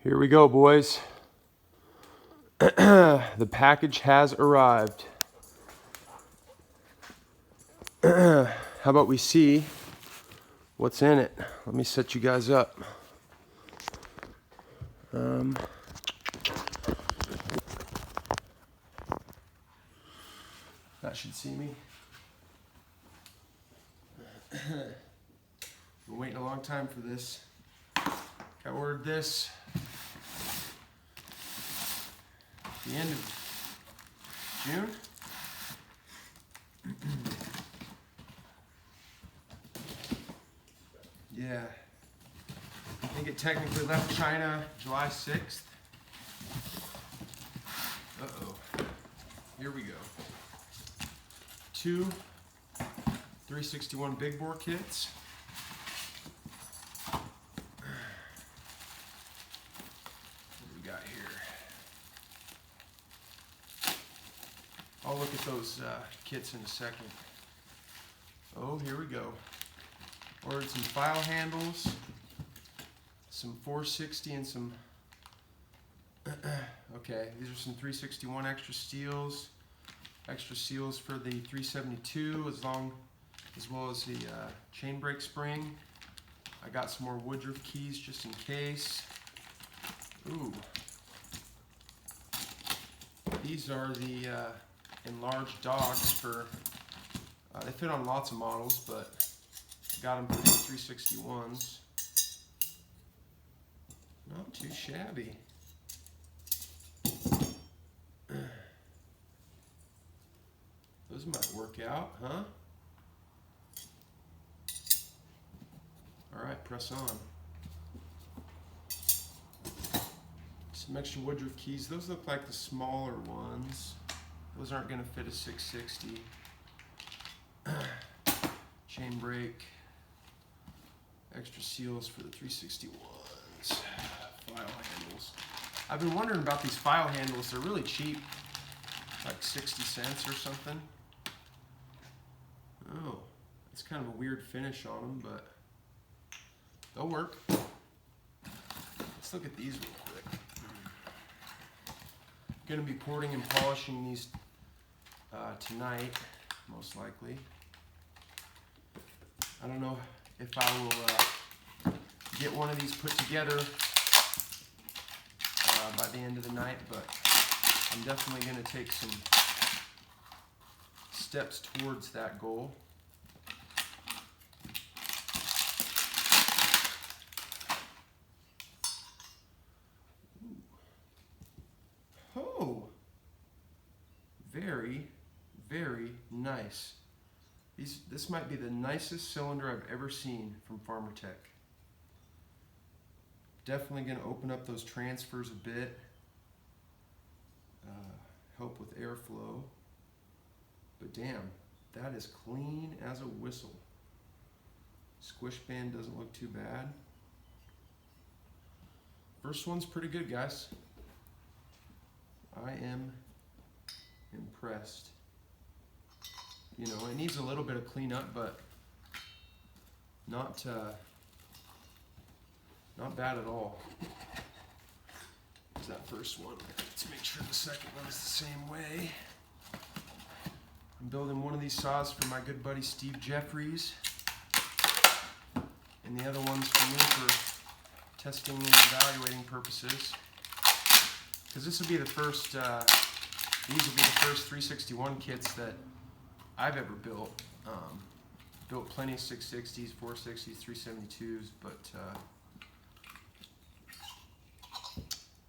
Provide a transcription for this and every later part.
Here we go, boys. The package has arrived. How about we see what's in it? Let me set you guys up. That should see me. Been waiting a long time for this. I ordered this at the end of June. Yeah, I think it technically left China July 6th. Uh-oh, here we go. 2 361 big bore kits. What do we got here? I'll look at those kits in a second. Oh, here we go. Ordered some file handles, some 460 and some, okay, these are some 361 extra seals for the 372 as well as the chain brake spring. I got some more Woodruff keys just in case. Ooh. These are the enlarged dogs for, they fit on lots of models, but got them for the 361s. Not too shabby. Those might work out, huh? Alright, press on. Some extra Woodruff keys. Those look like the smaller ones. Those aren't going to fit a 660. Chain brake. Extra seals for the 361s. File handles. I've been wondering about these file handles. They're really cheap. Like 60 cents or something. Oh, it's kind of a weird finish on them, but they'll work. Let's look at these real quick. Going to be porting and polishing these tonight, most likely. I don't know if I will get one of these put together by the end of the night, but I'm definitely going to take some steps towards that goal. Oh, very, very nice. This might be the nicest cylinder I've ever seen from Farmertec. Definitely going to open up those transfers a bit, help with airflow. But damn, that is clean as a whistle. Squish band doesn't look too bad. First one's pretty good, guys. I am impressed. You know, it needs a little bit of cleanup, but not bad at all. There's that first one. Let's make sure the second one is the same way. I'm building one of these saws for my good buddy Steve Jeffries, and the other one's for me for testing and evaluating purposes. Because this will be the first, these will be the first 361 kits that I've ever built. Built plenty of 660s, 460s, 372s, but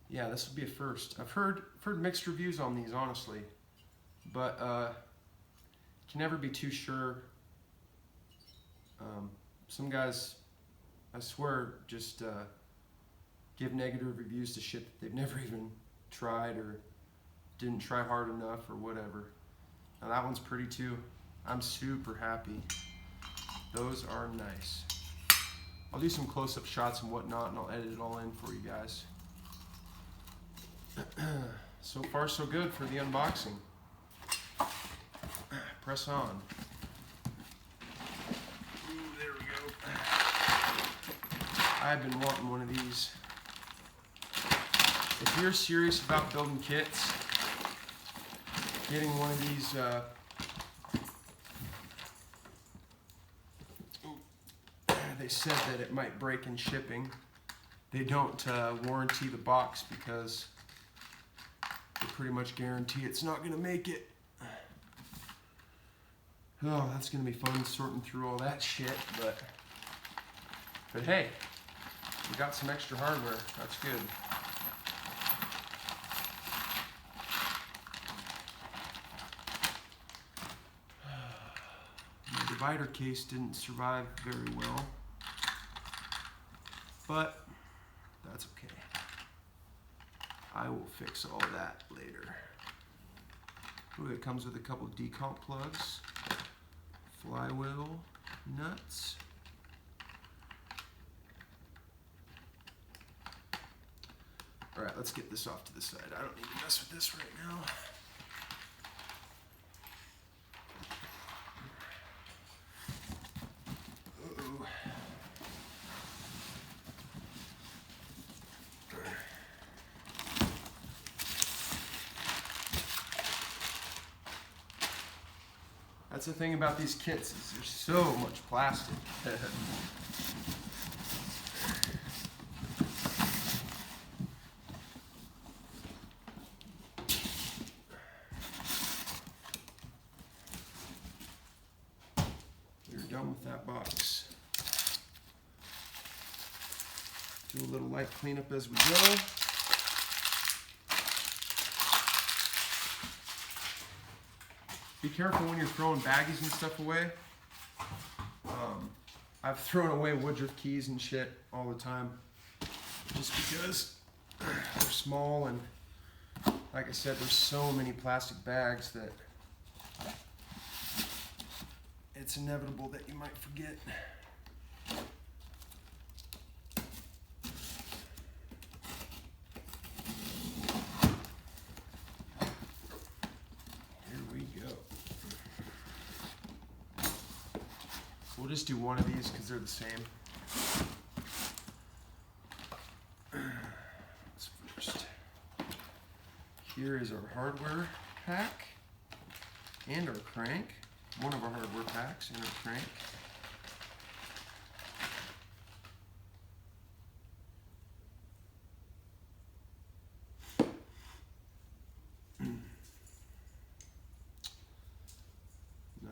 yeah, this will be a first. I've heard mixed reviews on these, honestly, but can never be too sure. Some guys, I swear, just give negative reviews to shit that they've never even tried or didn't try hard enough or whatever. Now that one's pretty too. I'm super happy. Those are nice. I'll do some close-up shots and whatnot, and I'll edit it all in for you guys. So far so good for the unboxing. Press on. Ooh, there we go. I've been wanting one of these if you're serious about building kits, getting one of these they said that it might break in shipping. They don't warranty the box because they pretty much guarantee it's not going to make it. Oh, that's going to be fun sorting through all that shit, but hey, we got some extra hardware. That's good. My divider case didn't survive very well, but that's okay. I will fix all that later. Ooh, it comes with a couple of decomp plugs, flywheel nuts. All right, let's get this off to the side. I don't need to mess with this right now. Uh-oh. That's the thing about these kits, is there's so much plastic. We're done with that box. Do a little light cleanup as we go. Be careful when you're throwing baggies and stuff away. I've thrown away Woodruff keys and shit all the time just because they're small, and like I said, there's so many plastic bags that it's inevitable that you might forget. We'll just do one of these because they're the same. First, here is our hardware pack and our crank. One of our hardware packs and our crank.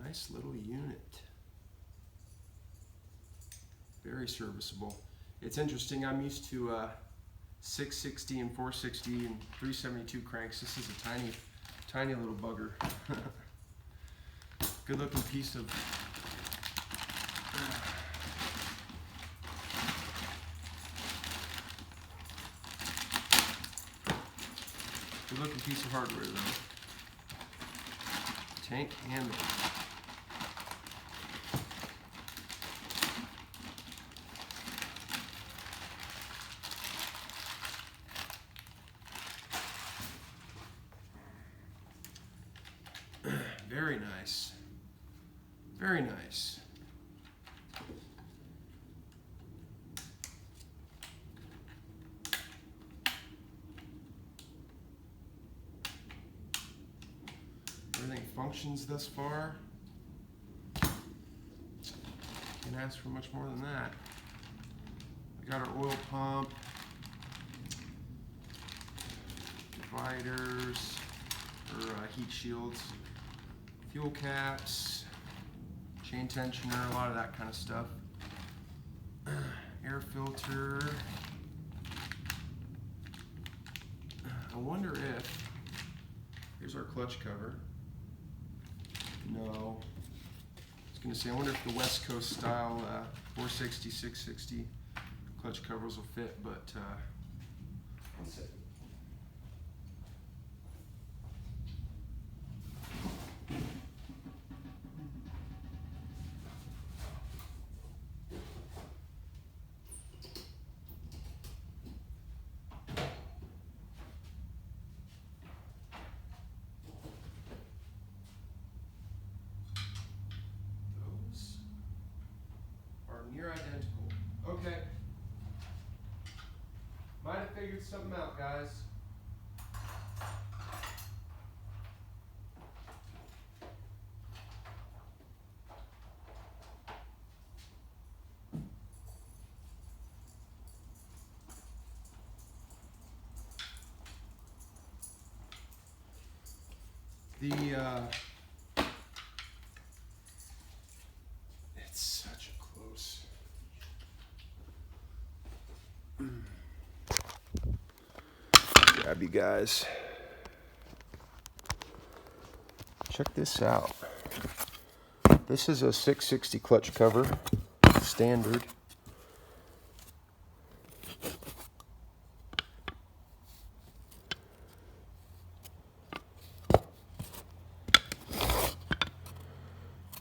Nice little unit. Very serviceable. It's interesting, I'm used to 660 and 460 and 372 cranks. This is a tiny little bugger. Good looking piece of hardware though. Tank handle. Very nice. Very nice. Everything functions thus far. Can't ask for much more than that. We got our oil pump, dividers, or heat shields, fuel caps, chain tensioner, a lot of that kind of stuff. Air filter. I wonder if, here's our clutch cover. No. I was gonna say, I wonder if the West Coast style 460, 660 clutch covers will fit, but one second. Near identical. Okay. Might have figured something out, guys. It's such a close. Grab you guys. Check this out. This is a 660 clutch cover, standard.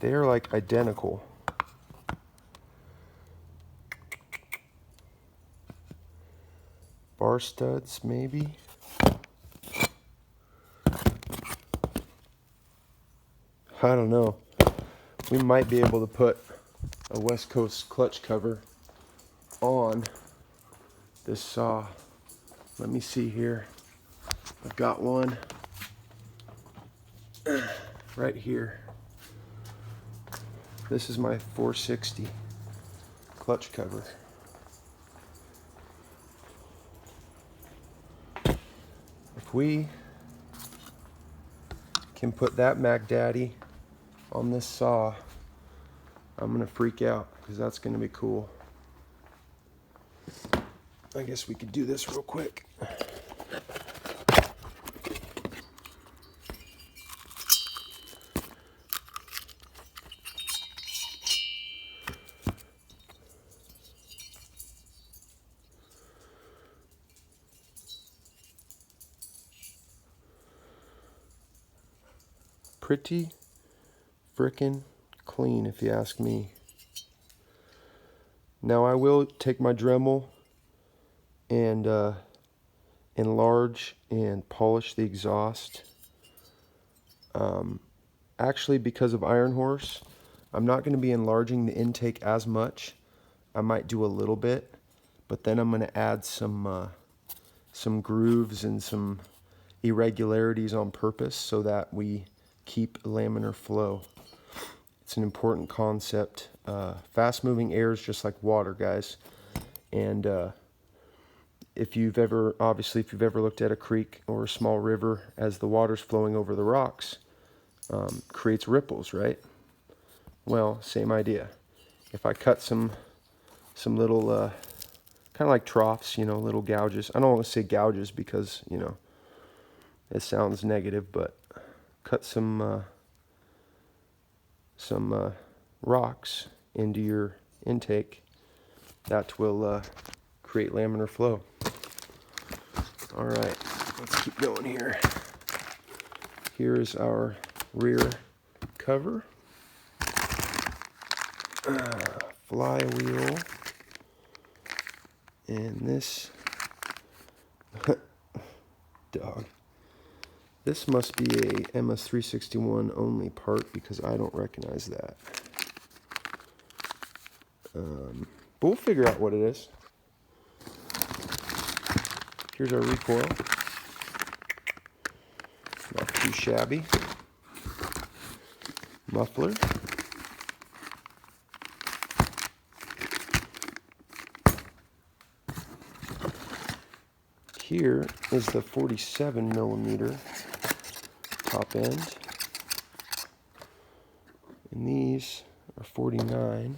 They are like identical. Bar studs, maybe. I don't know. We might be able to put a West Coast clutch cover on this saw. Let me see here. I've got one right here. This is my 460 clutch cover. If we can put that Mac Daddy on this saw, I'm gonna freak out because that's gonna be cool. I guess we could do this real quick. Pretty frickin' clean, if you ask me. Now I will take my Dremel and enlarge and polish the exhaust. Actually, because of Iron Horse, I'm not going to be enlarging the intake as much. I might do a little bit, but then I'm going to add some grooves and some irregularities on purpose so that we keep laminar flow. It's an important concept. Fast moving air is just like water, guys. And if you've ever looked at a creek or a small river as the water's flowing over the rocks, creates ripples, right? Well, same idea. If I cut some little kind of like troughs, you know, little gouges. I don't want to say gouges because, you know, it sounds negative, but cut some rocks into your intake. That will create laminar flow. All right, let's keep going here. Here's our rear cover. Flywheel. And this dog. This must be a MS361 only part because I don't recognize that. But we'll figure out what it is. Here's our recoil. Not too shabby. Muffler. Here is the 47 millimeter top end, and these are 49.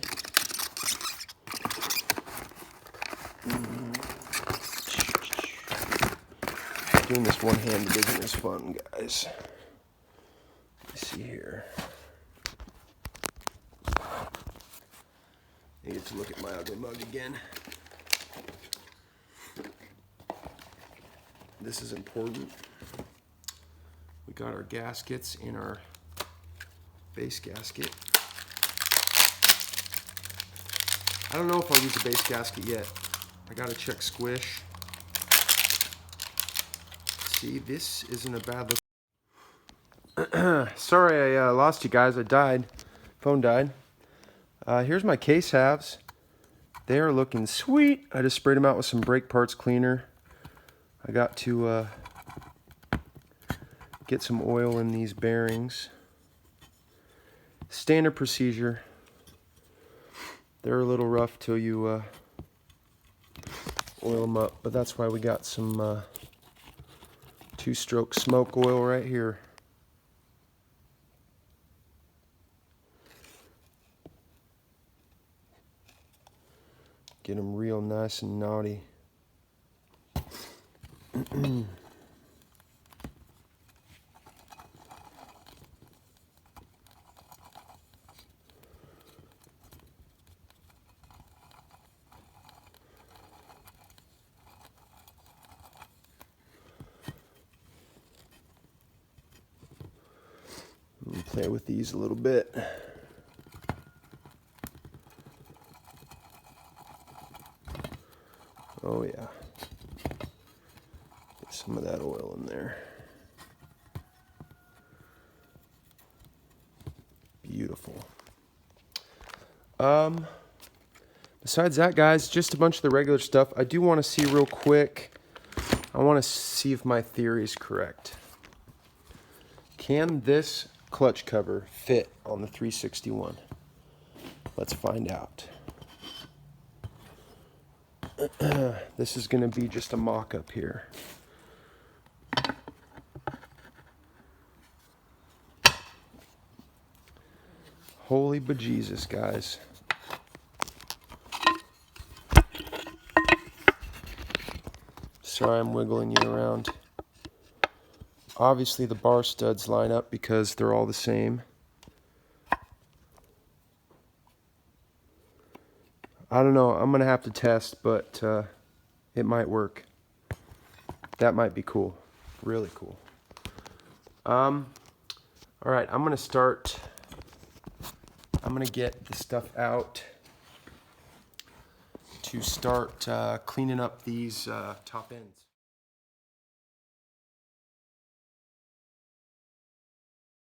Doing this one-handed isn't as fun, guys. Let's see here. I get to look at my ugly mug again. This is important. We got our gaskets in our base gasket. I don't know if I'll use a base gasket yet. I gotta check squish. See, this isn't a bad look. Sorry I lost you guys. I died. Phone died. Here's my case halves. They are looking sweet. I just sprayed them out with some brake parts cleaner. I got to get some oil in these bearings. Standard procedure. They're a little rough till you oil them up, but that's why we got some two-stroke smoke oil right here. Get them real nice and naughty. Play with these a little bit. Oh yeah. Get some of that oil in there. Beautiful. Besides that, guys, just a bunch of the regular stuff. I do want to see real quick. I want to see if my theory is correct. Can this clutch cover fit on the 361? Let's find out. This is going to be just a mock-up here. Holy bejesus, guys. Sorry I'm wiggling you around. Obviously the bar studs line up because they're all the same. I don't know, I'm gonna have to test, but it might work. That might be cool, really cool. All right, I'm gonna get the stuff out to start cleaning up these top ends.